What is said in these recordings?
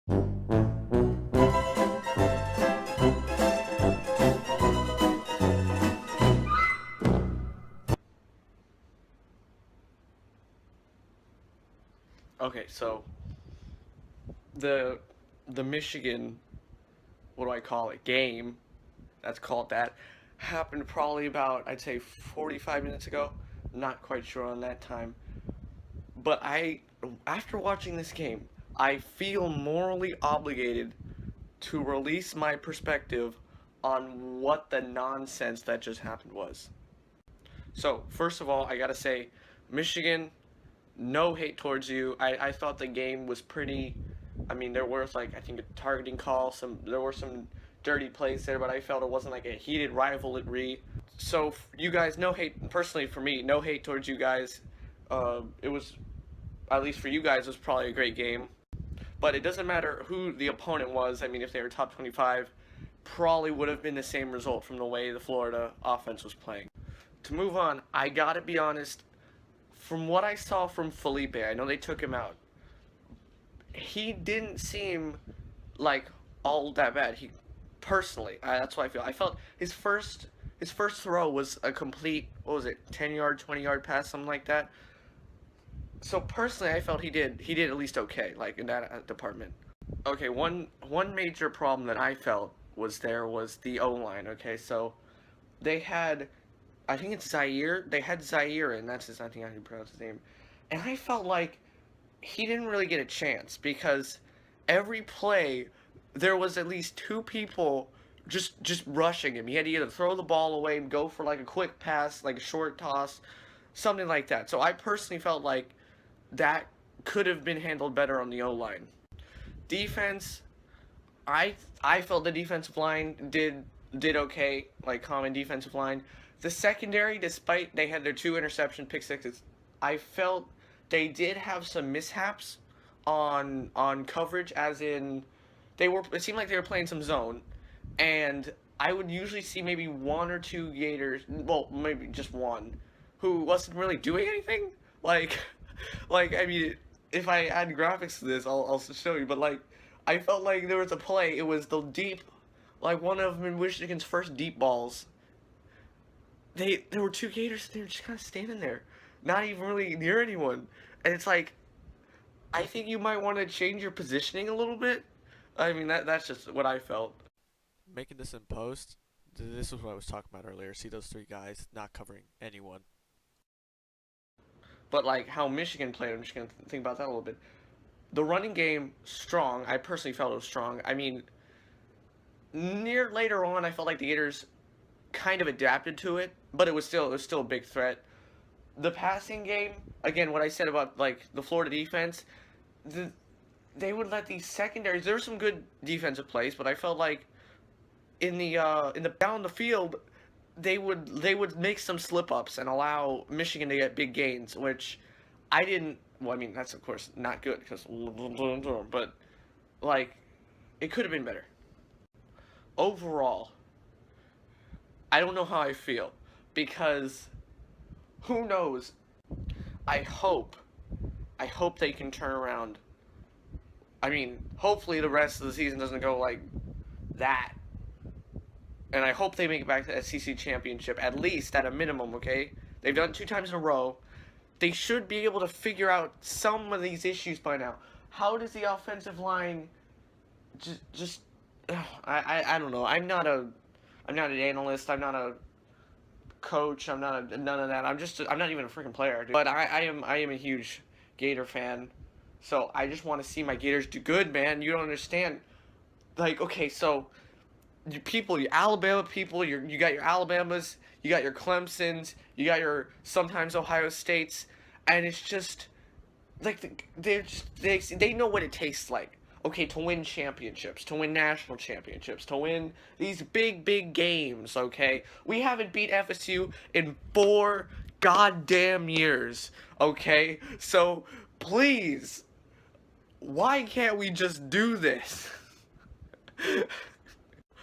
Okay, so the the Michigan, what do I call it, game, that's called that, happened probably about, I'd say, 45 minutes ago. Not quite sure on that time. But after watching this game, I feel morally obligated to release my perspective on what the nonsense that just happened was. So, first of all, I gotta say, Michigan, no hate towards you. I thought the game was pretty. I mean, there was like, I think, a targeting call. There were some dirty plays there, but I felt it wasn't like a heated rivalry. So you guys, no hate. Personally, for me, no hate towards you guys. It was, at least for you guys, it was probably a great game. But it doesn't matter who the opponent was. I mean, if they were top 25, probably would have been the same result from the way the Florida offense was playing. To move on, I gotta be honest. From what I saw from Felipe, I know they took him out. He didn't seem like all that bad. He personally, that's what I feel. I felt his first throw was a complete, what was it, 10-yard, 20-yard pass, something like that. So personally, I felt he did at least okay, like in that department. Okay, one major problem that I felt was the O line. Okay, so they had, I think it's Zaire. They had Zaire, and that's his. I think I can pronounce his name. And I felt like he didn't really get a chance because every play there was at least two people just rushing him. He had to either throw the ball away and go for like a quick pass, like a short toss, something like that. So I personally felt like that could have been handled better on the O line. Defense, I felt the defensive line did okay, like common defensive line. The secondary, despite they had their two interception pick sixes, I felt they did have some mishaps on coverage, as in it seemed like they were playing some zone, and I would usually see maybe one or two Gators, well, maybe just one, who wasn't really doing anything. Like, I mean, if I add graphics to this, I'll show you. But like, I felt like there was a play. It was the deep, like one of Michigan's first deep balls. There were two Gators. They were just kind of standing there, not even really near anyone. And it's like, I think you might want to change your positioning a little bit. I mean, that's just what I felt. Making this in post, this is what I was talking about earlier. See those three guys not covering anyone. But like how Michigan played, I'm just gonna think about that a little bit. The running game strong. I personally felt it was strong. I mean, near later on, I felt like the Gators kind of adapted to it, but it was still a big threat. The passing game, again, what I said about like the Florida defense, the, they would let these secondaries. There were some good defensive plays, but I felt like in the down the field, they would make some slip ups and allow Michigan to get big gains, which I didn't. Well, I mean that's of course not good because, but like it could have been better. Overall, I don't know how I feel because who knows? I hope, I hope they can turn around. I mean, hopefully the rest of the season doesn't go like that, and I hope they make it back to the SEC championship at least at a minimum. Okay, they've done it 2 times in a row. They should be able to figure out some of these issues by now. How does the offensive line just I don't know. I'm not an analyst. I'm not a coach. I'm not none of that. I'm not even a freaking player, dude. But I am a huge Gator fan. So I just want to see my Gators do good, man. You don't understand. Like, okay, so your Alabama people, you got your Alabamas, you got your Clemsons, you got your sometimes Ohio States, and it's just like they know what it tastes like. Okay, to win championships, to win national championships, to win these big games. Okay, we haven't beat FSU in 4 goddamn years. Okay, so please, why can't we just do this?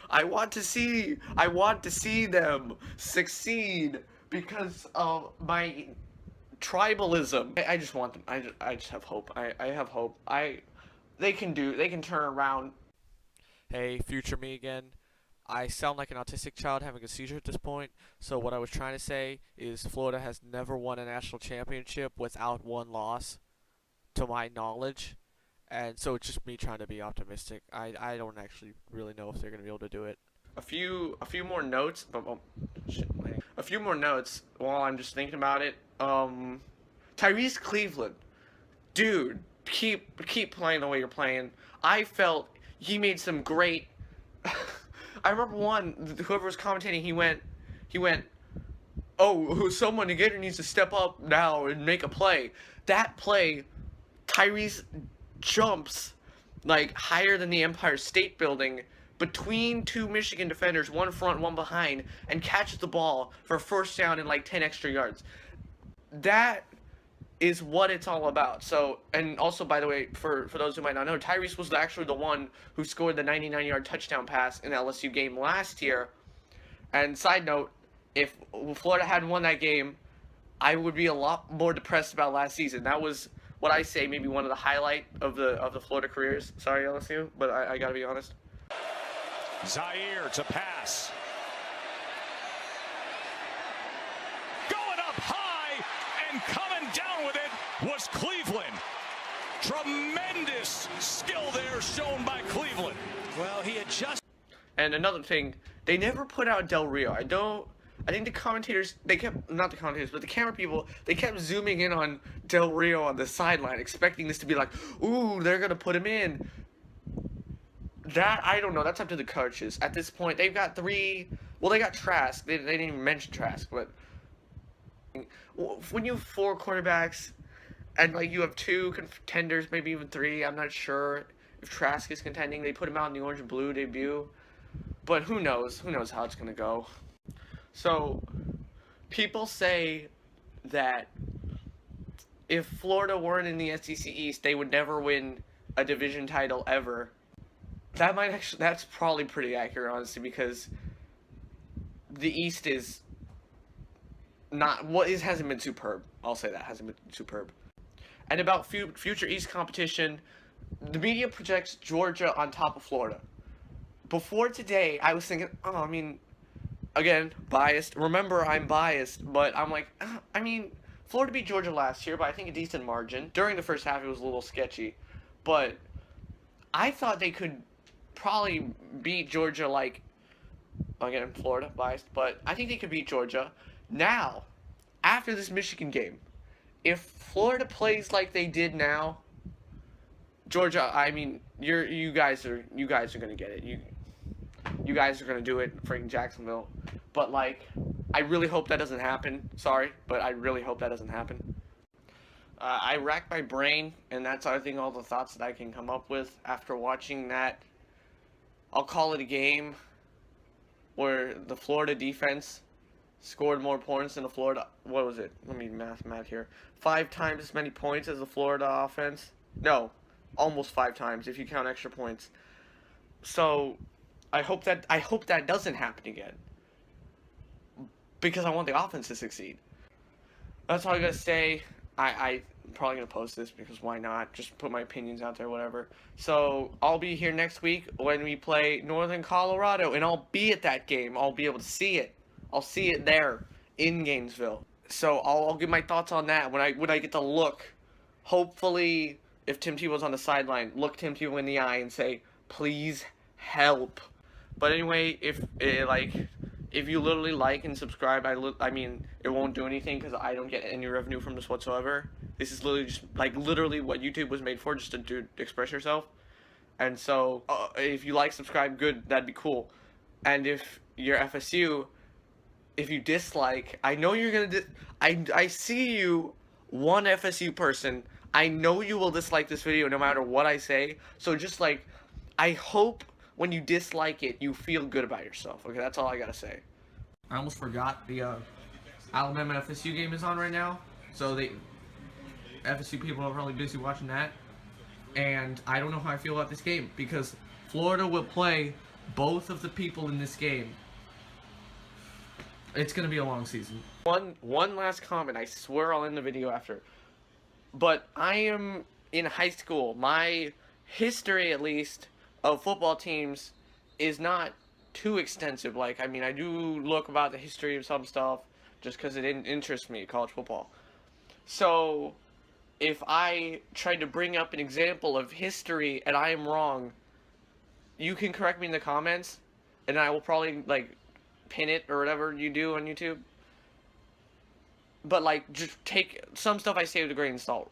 I want to see them succeed because of my tribalism. I just want them. I just have hope. I have hope. they can turn around. Hey, future me again. I sound like an autistic child having a seizure at this point, so what I was trying to say is Florida has never won a national championship without one loss, to my knowledge. And so it's just me trying to be optimistic. I don't actually really know if they're going to be able to do it. A few more notes. Oh, shit, a few more notes while I'm just thinking about it. Tyrese Cleveland, dude, keep playing the way you're playing. I felt he made some great. I remember whoever was commentating, he went, oh, someone to Gator needs to step up now and make a play. That play, Tyrese jumps like higher than the Empire State Building between two Michigan defenders, one front, one behind, and catches the ball for a first down and like 10 extra yards. That is what it's all about. So, and also, by the way, for those who might not know, Tyrese was actually the one who scored the 99-yard touchdown pass in the LSU game last year. And side note, if Florida hadn't won that game, I would be a lot more depressed about last season. That was what I say maybe one of the highlight of the Florida careers. Sorry, LSU, but I gotta be honest. Zaire to pass. Going up high and coming down with it was Cleveland. Tremendous skill there shown by Cleveland. Well, he had just... And another thing, they never put out Del Rio. I think the commentators, not the commentators, but the camera people, they kept zooming in on Del Rio on the sideline, expecting this to be like, ooh, they're going to put him in. That, I don't know, that's up to the coaches. At this point, they've got they got Trask. They didn't even mention Trask, but when you have 4 quarterbacks, and like you have 2 contenders, maybe even 3, I'm not sure if Trask is contending. They put him out in the orange and blue debut, but who knows? Who knows how it's going to go. So, people say that if Florida weren't in the SEC East, they would never win a division title ever. That's probably pretty accurate, honestly, because the East is hasn't been superb. I'll say that hasn't been superb. And about future East competition, the media projects Georgia on top of Florida. Before today, I was thinking, again, biased. Remember, I'm biased, but I'm like, Florida beat Georgia last year, but I think a decent margin. During the first half, it was a little sketchy, but I thought they could probably beat Georgia, like, again, Florida, biased, but I think they could beat Georgia. Now, after this Michigan game, if Florida plays like they did now, Georgia, you guys are gonna get it. You guys are gonna do it, freaking Jacksonville. But like, I really hope that doesn't happen. Sorry, but I really hope that doesn't happen. I racked my brain, and that's all the thoughts that I can come up with after watching that. I'll call it a game where the Florida defense scored more points than the Florida. What was it? Let me math here. 5 times as many points as the Florida offense. No, almost 5 times if you count extra points. So I hope that doesn't happen again, because I want the offense to succeed. That's all I gotta say. I'm probably gonna post this because why not? Just put my opinions out there, whatever. So I'll be here next week when we play Northern Colorado, and I'll be at that game. I'll be able to see it. I'll see it there in Gainesville. So I'll give my thoughts on that when I get to look. Hopefully, if Tim Tebow's on the sideline, look Tim Tebow in the eye and say, "Please help." But anyway, if you literally like and subscribe, it won't do anything because I don't get any revenue from this whatsoever. This is literally just literally what YouTube was made for, just to express yourself. And so, if you like, subscribe, good, that'd be cool. And if you're FSU, if you dislike, I know you're gonna. I see you, one FSU person. I know you will dislike this video no matter what I say. So just I hope when you dislike it, you feel good about yourself. Okay, that's all I gotta say. I almost forgot the Alabama FSU game is on right now, so the FSU people are probably busy watching that. And I don't know how I feel about this game because Florida will play both of the people in this game. It's gonna be a long season. One last comment. I swear I'll end the video after. But I am in high school. My history, at least, of football teams is not too extensive. Like, I mean, I do look about the history of some stuff just because it interests me, college football. So, if I tried to bring up an example of history and I am wrong, you can correct me in the comments, and I will probably, like, pin it or whatever you do on YouTube. But, like, just take some stuff I say with a grain of salt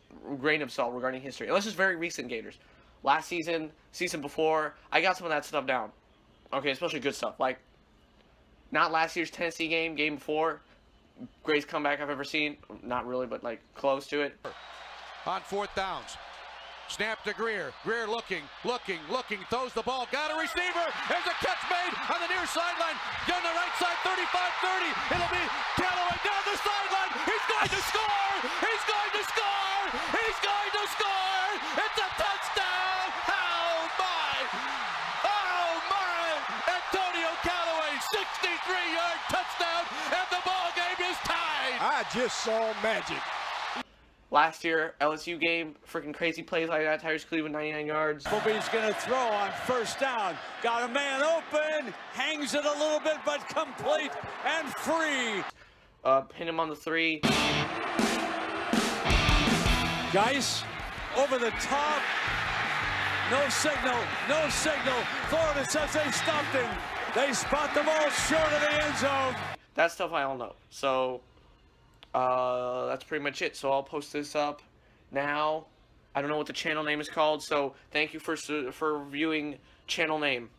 regarding history. Unless it's very recent Gators. Last season, season before, I got some of that stuff down. Okay, especially good stuff. Like, not last year's Tennessee game before. Greatest comeback I've ever seen. Not really, but, like, close to it. On 4th downs. Snap to Greer. Greer looking, throws the ball, got a receiver. There's a catch made on the near sideline. On the right side, 35-30. It'll be Callaway down the sideline. He's going to score. He's going to score. He's going to score. It's a touchdown. Oh, my. Oh, my. Antonio Callaway, 63-yard touchdown, and the ball game is tied. I just saw magic. Last year, LSU game, freaking crazy plays like that. Tyrese with 99 yards. Appleby's going to throw on 1st down. Got a man open. Hangs it a little bit, but complete and free. Pin him on the 3. Geis over the top. No signal. No signal. Florida says they stopped him. They spot the ball short of the end zone. That stuff I all know. So, that's pretty much it. So I'll post this up now. I don't know what the channel name is called, so thank you for viewing channel name.